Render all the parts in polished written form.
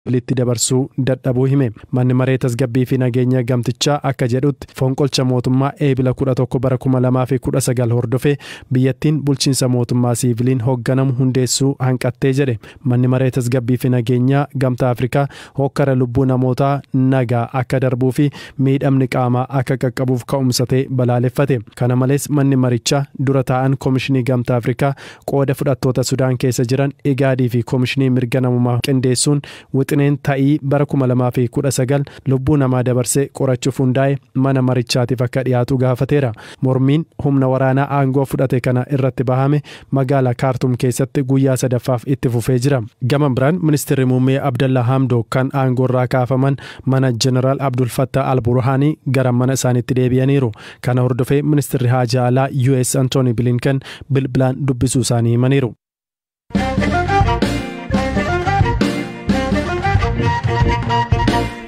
litti dabarsuu dadhabuu hime. Manni maree tasgabbii fi nageenya gamtichaa akka jedhutti fonqolcha mootummaa eebila 11 bara 2019 hordofee biyyattiin bulchiinsa mootummaa siiviliin hoogganamu hundeessuu hanqattee jedhe. Manni maree tasgabbii fi nageenya gamtaa Afrikaa hokkara lubbuu namootaa nagaa akka darbuu fi miidhamni qaamaa akka qaqqabuuf ka'umsatee balaaleffate. Kana malees manni marichaa dura taa'an koomishinii gamtaa Afrikaa qooda fudhattoota Sudaan keessa jiran IGAD fi koomishinii mirga namummaa qindeessuun wixineen ta'ii bara 2019 lubbuu namaa dabarsee qorachuuf hundaa'e mana marichaatiif akka dhiyaatu gaafateera. Mormiin humna waraanaa aangoo fudhate kana irratti bahame magaalaa Kaartum keessatti guyyaa sadaffaaf itti fufee jira. Gama biraan ministeerri muummee Abdallah Hamdok kan aangoo irraa kaafaman mana Jeneraal Abdul Fattah al-Burhaanii gara mana isaaniitti deebi'aniiru. Kana hordofee ministeerri haajaa alaa US Anthony Blinken bilbilaan dubbisuu isaanii himaniiru.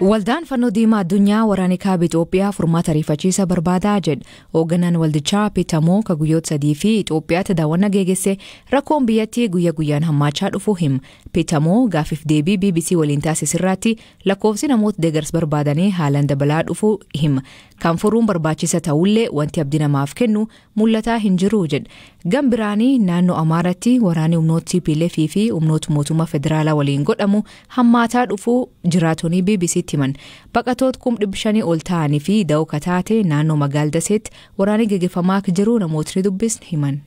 Waldaan fannoo diimaa addunyaa waraanni kaaba Itoophiyaa furmaata ariifachiisa barbaadaa jedhe. Hoogganaan waldichaa Pitamoo ka guyyoota 3 fi Itoophiyaatti daawwannaa geegesse rakkoon biyyattii guyyaa guyyaan hammaachaa dhufuu hima. Pitamoo gaafiif deebii BBC waliin taasisirraatti lakkoofsi namoota deeggarsa barbaadanii haalaan dabalaa dhufuu hima. Kan furuun barbaachisa ta'ullee wanti abdii namaaf kennu mul'ataa hin jiru jedhe. Gambiraanii naannoo Amaaratti waraanni humnoota TPLF fi humnoota mootummaa federaalaa waliin godhamu hammaataa dhufuu jiraatonni BBC himan. Baqatoota 500 ol ta'anii fi da'oo kataate naannoo magaalaa Daseetti waraanni gaggeeffamaa jiru namootni dubbisni himan.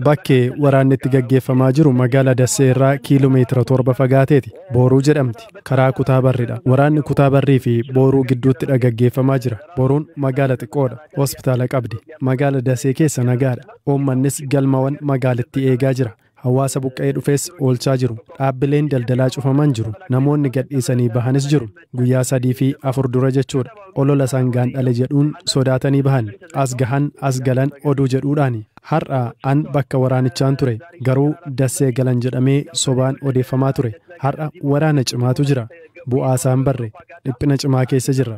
Bakkee waraanni itti gaggeeffamaa jiru magaalaa Dasee irraa kiiloomeetira 7 fagaateeti. Booruu jedhamti. Karaa kutaa barriidha. Waraanni kutaa barrii fi booruu gidduutti gaggeeffamaa jira. Booruun magaala xiqqoodha. Hospitaala qabdi. Magaala Dasee keessa nagaadha. Uummannis galmawwan magaalittii eegaa jira. Hawaasa buqqa'ee dhufees oolchaa jiru. Dhaabbileen daldalaa cufaman jiru. Namoonni gadhiisanii bahanis jiru. Guyyaa 3 fi 4 dura jechuudha. Olola sangaan dhale jedhuun sodaatanii bahan. As gahan as galan oduu jedhuudhaani. Har'a an bakka waraanichaan ture. Garuu Dasee galan jedhamee sobaan odeeffamaa ture. Har'a waraana cimaatu jira. Bu'aa isaan barre. Dhiphina cimaa keessa jirra.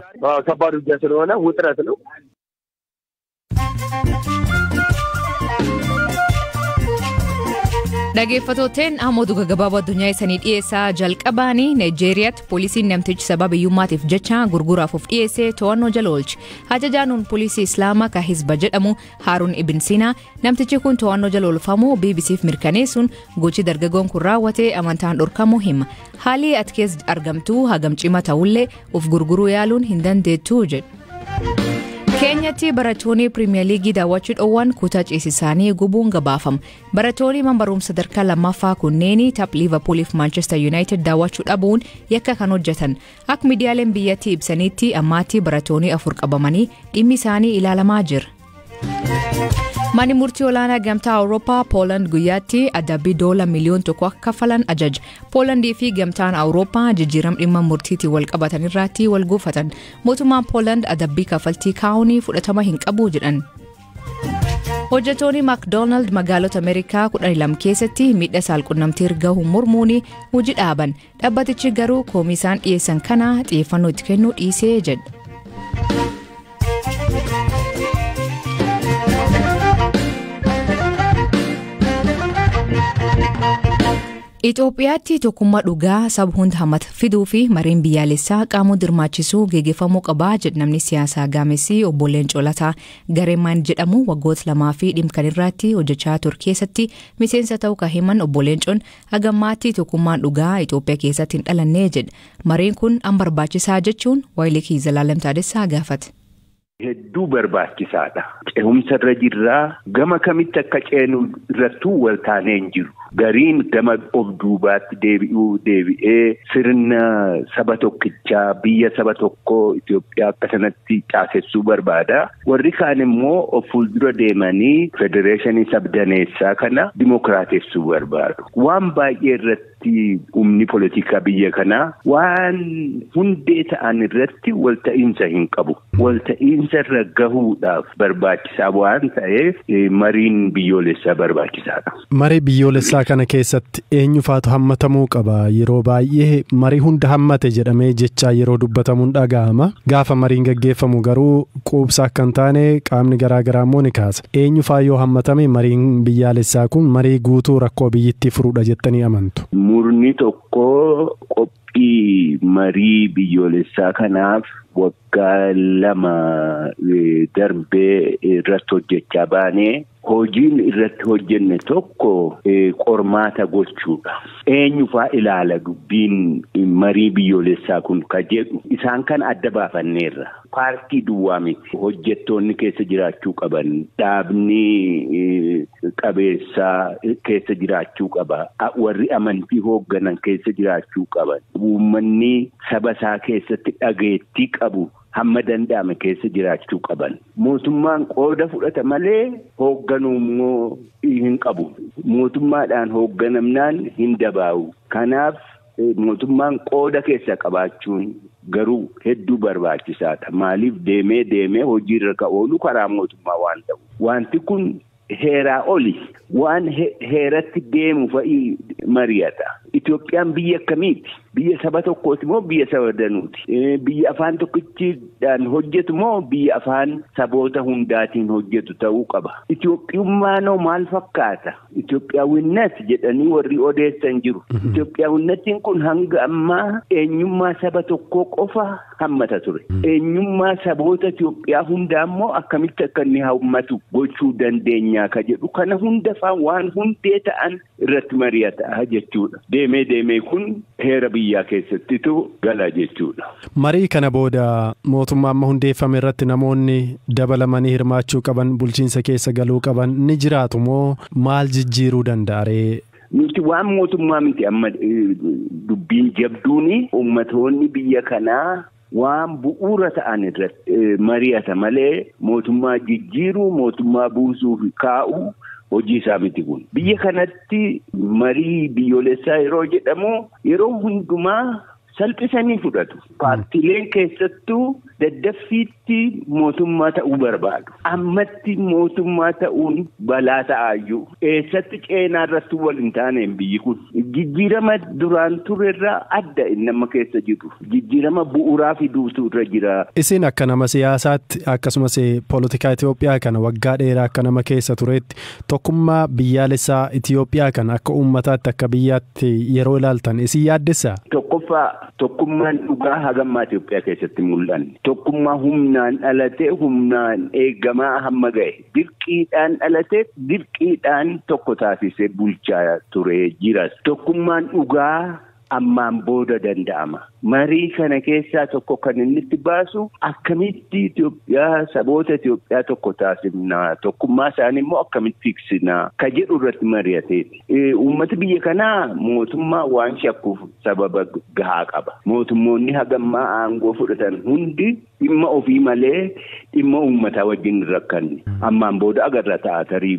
Dhaggeeffattoonni ammoo gabaabaa addunyaa isanii dhiyeessaa jalqabaanii Nigeeriyaatti poolisiin namtichi sababa biyyummaatiif jecha gurguraaf of dhiyeessee to'annoo jala oolche. Ajajaan poolisii Islaamaa ka Hizba jedhamu Haarun Ibn Sinaa namtichi kun to'annoo jala oolfamuu BBCf mirkaneessuun gochi dargaggoon kun raawwate amantaan dhorkamuu hima. Haalli ati keessa argamtu hagam cimaa ta'ullee of gurguruu yaaluun hin dandeettu jedhe. Keenyatti barattoonni Premier League daawwachuu dhowwan kutaa ciisisaanii gubuun gabaafama. Barattoonni barumsa sadarkaa lammaffaa kunneeni tapha Liverpool fi Manchester United daawwachuu dhabuun yakka kan hojjetan. Akka miidiyaaleen biyyattii ibsanitti ammaatti barattoonni 4 qabamanii dhimmi isaanii ilaalamaa jira. Manni murtii olaanaa gamtaa Awurooppaa Poland guyyaatti adabbii $1 miliyoona akka kaffalan ajaja. Polandii fi gamtaan Awurooppaa jijjiiram dhimma murtiitiin wal qabatan irratti wal guufatan. Mootummaan Poland adabbii kaffaltii kaa'uun fudhatama hin qabu jedhan. Hojjettoonni McDonald magaalota Ameerikaa 12 keessatti miidhaa saalqunnamtii erga mormuun hojii dhaaban. Dhaabbatichi garuu koomisaan dhiyeessan kana xiyyeeffannoo itti kennuu dhiisee jedha. Itoophiyaatti tokkummaa dhugaa saba hunda hammata fiduu fi mariin biyyaalessaa qaamota hirmaachisuu gaggeeffamuu qaba jedha namni siyaasaa gaamessi obbo Leencoo Lataa gareemaan jedhamu waggoota 2 fi dhimkan irratti hojjechaa ture keessatti miseensa ta'uu kan himan obbo Leencoon hagammaatti tokkummaan dhugaa Itoophiyaa keessatti hin dhalanne jedha. Mariin kun an barbaachisaa jechuun Waayilikii Zalaalam Taadessaa gaafate. Hedduu barbaachisaadha. Ce'umsa irra jirraa gama kamitti akka ceenu irrattuu wal taanee hin jiru. Gariin gama of duubaatti deebi'ee sirna saba tokkichaa biyya saba tokkoo Itoophiyaa akka sanatti caasessuu barbaada. Warri kaan immoo of fuuldura deemanii federeeshinii sabdaneessaa kana dimokiraatessuu barbaadu. Waan baay'ee irratti humni politika biyya kanaa waan hundee ta'an irratti walta'iinsa hin qabu. walta'iinsa irra gahuudhaaf barbaachisaa waan ta'eef mariin biyyoolessaa barbaachisaadha. Marii biyyoolessaa kana keessatti eenyufaatu hammatamuu qaba? Yeroo baay'ee marii hunda hammate jedhamee jecha yeroo dubbatamuun dhaga'ama. Gaafa mariin gaggeeffamu garuu quubsaa akka hin taane qaamni garaagaraa immoo ni kaasa. Eenyufaa yoo hammatame mariin biyyaalessaa kun marii guutuu rakkoo biyyittii furuudha jettanii amantu? Murni tokko qophii marii biyyoolessaa kanaaf waggaa 2 darbee irratti hojjechaa baanee hojiin irratti hojjenne tokko qormaata gochuudha. Eenyufaa ilaala dubbiin marii biyyoolessaa kun ka jedhu isaan kan adda baafanneerra. Paartii duwwaa miti. Hojjettoonni keessa jiraachuu qaban, dhaabni qabeessaa keessa jiraachuu qaba, warri amantii hoogganan keessa jiraachuu qaban, uummanni saba isaa keessatti dhageettii qabu hamma danda'ame keessa jiraachuu qaban. Mootummaan qooda fudhata malee hoogganuu immoo hin qabu. Mootummaadhaan hoogganamnaan hin dabaa'u. Kanaaf mootummaan qooda keessa qabaachuun garuu hedduu barbaachisaadha. Maaliif deemee hojiirra ka oolu karaa mootummaa waan ta'u. Wanti kun heeraa oli waan heeratti deemu fa'ii mari'ata. Itoophiyaan biyya akkamiiti? Biyya saba tokkooti moo biyya saba danuuti? Biyya afaan tokkichiidhaan hojjetu moo biyya afaan saboota hundaatiin hojjetu ta'uu qaba? Itoophiyummaanoo maal fakkaata? Itoophiyaawwinnat jedhanii warri odeessan jiru. Itoophiyaawwinnattiin kun hanga ammaa eenyummaa saba tokkoo qofa hammata ture. Eenyummaa saboota Itoophiyaa hundaa immoo akkamitti akka inni hammatu gochuu dandeenya ka jedhu kana hunda waan hundee ta'an irratti mari'ata jechuudha. Deemee kun heera biyyaa keessattitu gala jechuudha. Marii kana booda mootummaa amma hundeeffame irratti namoonni dabalamanii hirmaachuu qaban, bulchiinsa keessa galuu qaban ni jiraatu moo maal jijjiiruu danda'a ree? Nuti waan mootummaa miti amma dubbiin jabduuni ummatoonni biyya kanaa waan bu'uura ta'an irratti mari'ata malee mootummaa jijjiiruu, mootummaa buusuu fi kaa'uu hojii isaa miti kun. Biyya kanatti marii biyyoolessaa yeroo jedhamu yeroo hundumaa salphisanii fudhatu. Paartiileen keessattuu daddaffiitti mootummaa ta'uu barbaadu. Ammatti mootummaa ta'uun balaa ta'aayyuu. Eessatti ceenaa irratti wal hin taaneen biyyi kun. Jijjiirama duraan turerraa adda inni amma keessa jiru. Jijjiirama bu'uuraa fiduutu irra jira. Isin akka nama siyaasaatti akkasumas poolitikaa Itoophiyaa kana waggaa dheeraa akka nama keessa turetti tokkummaa biyyaalessaa Itoophiyaa kana akka uummataatti akka biyyaatti yeroo ilaaltan isin yaaddessaa? Tokkummaan dhugaa hagammaa Itoophiyaa keessatti mul'anne. Tokkummaa humnaan dhalatee humnaan eegamaa hamma ga'e. Dirqiidhaan dhalatee dirqiidhaan tokko taasisee bulchaa ture jiras. Tokkummaan dhugaa ammaan booda danda'ama. Marii kana keessaa tokko kan inni itti baasu akkamitti Itoophiyaa saboota Itoophiyaa tokko taasifnaa, tokkummaa isaanii immoo akkamitti tiksinaa ka jedhu irratti mari'ateeti. Uummata biyya kanaa mootummaa waan shakkuuf sababa gahaa qaba. Mootummoonni hagammaa aangoo fudhatan hundi dhimma ofii malee dhimma uummataa wajjin rakkanne. Ammaan booda agarra ta'a tarii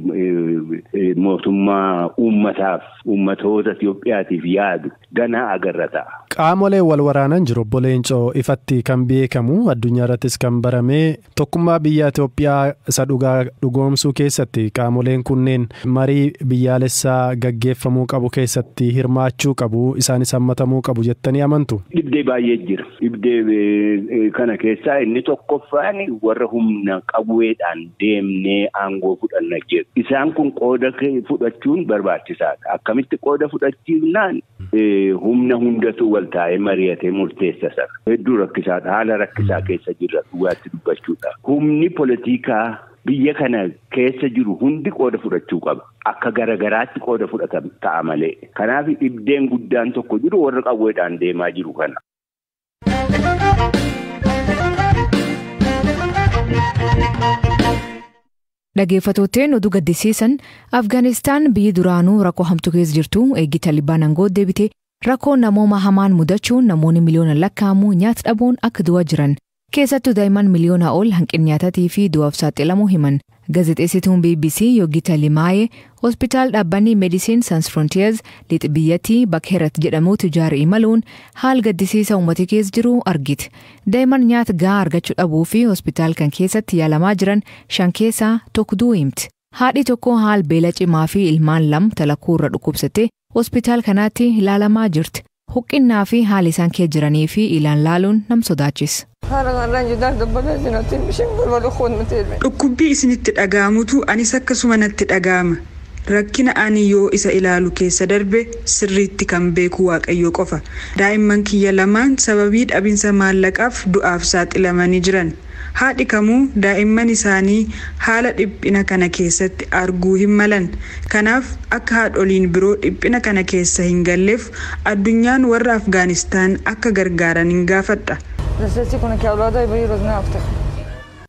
mootummaa uummataaf uummatoota Itoophiyaatiif yaadu ganaa agarra ta'a. Qaamolee wal waraanan jiru obbo Leencoo ifatti kan beekamu addunyaa irrattis kan barame tokkummaa biyya Itoophiyaa isa dhugoomsuu keessatti qaamoleen kunneen marii biyyaalessaa gaggeeffamuu qabu keessatti hirmaachuu qabu, isaanis hammatamuu qabu jettanii amantu? Dhibdee baay'ee jira. Dhibdee kana keessaa inni tokkoffaan warra humna qawweedhaan deemnee aangoo fudhanna jedhu. Isaan kun qooda fudhachuun barbaachisaadha. Akkamitti qooda fudhachiifnaan humna hundatu wal taa'ee mari'atee murteessa sana. Hedduu rakkisaadha. Haala rakkisaa keessa jirra dhugaatti dubbachuudha. Humni poolitikaa biyya kana keessa jiru hundi qooda fudhachuu qaba. Akka garagaraatti qooda fudhatan ta'a malee. Kanaaf dhibdeen guddaan tokko jiru warra qawweedhaan deemaa jiru kana. Dhaggeeffattootni oduu gaddisiisan Afgaanistaan biyyi duraanuu rakkoo hamtuu keessa jirtu eegii Taliibaan aangoo deebite rakkoo namooma hamaan mudachuun namoonni miliyoona lakkaa'amu nyaata dhabuun akka du'aa jiran keessattuu daa'imman miliyoona ol hanqina nyaataatii fi du'aaf saaxilamuu himan Gaazexeessituun BBC Yoogita Limaayee hospitaal dhaabbanni Medicine Sans Frontiers lixa biyyattii Bakheerat jedhamuutu ijaaree imaluun haal gaddisiisa uummata keessa jiru argite. Daa'imman nyaata gahaa argachuu dhabuu fi hospitaal kan keessatti yaalamaa jiran 5 keessaa tokko du'uu himti. Haadhi tokko haal beela cimaa fi ilmaan 2 talakkuu irra dhukkubsatte hospitaal kanaatti ilaalamaa jirti. Huqqinnaa fi haal isaan keessa jiranii fi ilaan laaluun nam sodaachisa. Dhukkubbii isinitti dhaga'amutu anis akkasuma natti dhaga'ama. Rakkina ani yoo isa ilaalu keessa darbe sirriitti kan beeku Waaqayyo qofa. Daa'imman kiyya lamaan sababii dhabinsa maallaqaaf du'aaf saaxilamanii jiran. Haadhi kamuu daa'imman isaanii haala dhiphina kana keessatti arguu hin malan. Kanaaf akka haadholiin biroo dhiphina kana keessa hin galleef addunyaan warra Afgaanistaan akka gargaaran hin gaafadha.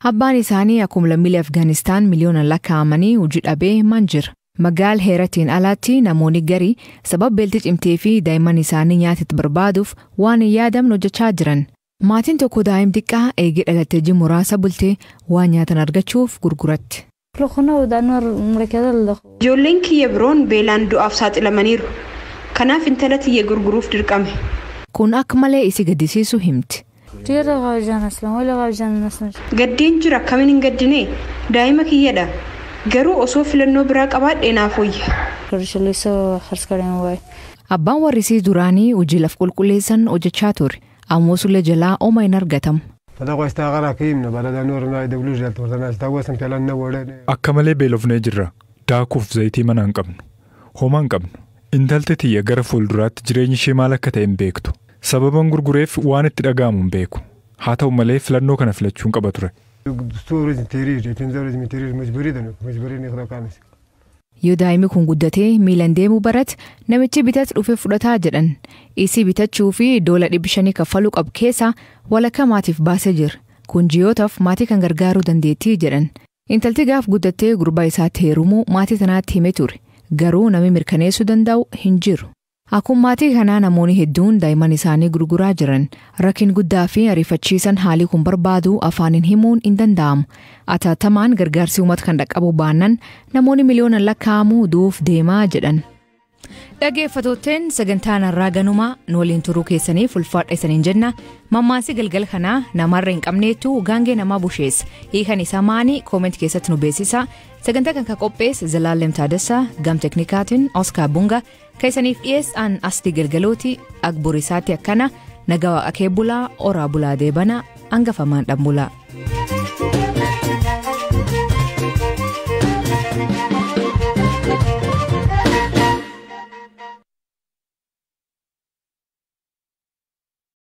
Abbaan isaanii akkuma lammiilee Afgaanistaan miliyoona lakkaa'amanii hojii dhabee manjira. Magaal heeratiin alaatti namoonni garii sababa beelti cimtee fi daa'imman isaanii nyaatitti barbaaduuf waan hin yaadamne hojjechaa jiran. Maatiin tokko daa'im xiqqaa eegee dhalattee ji'a muraasa bultee waan nyaatan argachuuf gurguratti. Ijoolleen kiyya biroon beelaan du'aaf saaxilamaniiru. Kanaaf intala tiyya gurguruuf dirqame. Kun akka malee isi gaddisiisu himti. Gaddeen jira akkamiin hin gaddine daa'ima kiyyadha. Garuu osoo filannoo biraa qabaadhee naaf wayya. Abbaan warrisii duraanii hojii laf qulqulleessan hojjechaa ture. Ammoo sulle jalaa oma hin argatamu. Akka malee beelofnee jirra. Daakuuf zayitii mana hin qabnu. Homaa hin qabnu. Intalti tiyya gara fuulduraatti jireenyi ishee maal akka ta'e hin beektu. Sababan gurgureef waan itti dhaga'amu hin beeku. Haa ta'u malee filannoo kana filachuun qaba ture. Yoo daa'imni kun guddatee miilan deemuu barate namichi bitatu dhufee fudhataa jedhan. Isii bitachuu fi $500 kaffaluu qabu keessaa walakkaa maatiif baasee jira. Kun ji'ootaaf maatii kan gargaaruu dandeettii jedhan. Intalti gaaf guddattee gurbaa isaatti heerumuu maatii tanaatti himee ture. Garuu namni mirkaneessuu danda'u hin jiru. Akkuma maatii kanaa namoonni hedduun daa'imman isaanii gurguraa jiran. Rakkin guddaa fi ariifachiisan haalii kun barbaadu afaaniin himuun hin danda'amu. Atattamaan gargaarsi uummata kan dhaqqabu baannan namoonni miliyoonaan lakkaa'amu du'uuf deemaa jedhan. Dhaggeeffattootteen sagantaan har'aa ganumaa nu waliin turuu keessaniif ulfaadha isaniin jenna. Mammaasii galgala kanaa namarra hin qabneetu gaangee namaa busheessa. Hiikan isaa maanii kooment keessatti nu beeksisa. Sagantaa kan qopheesse Zalaalem Taaddasaa gam teknikaatiin Oskar Bunga keessaniif dhiyeessaan astii galgalooti agburisaatti akkana nagaa akee bulaa oraa bulaa deebana hangafamaan dhan bulaa.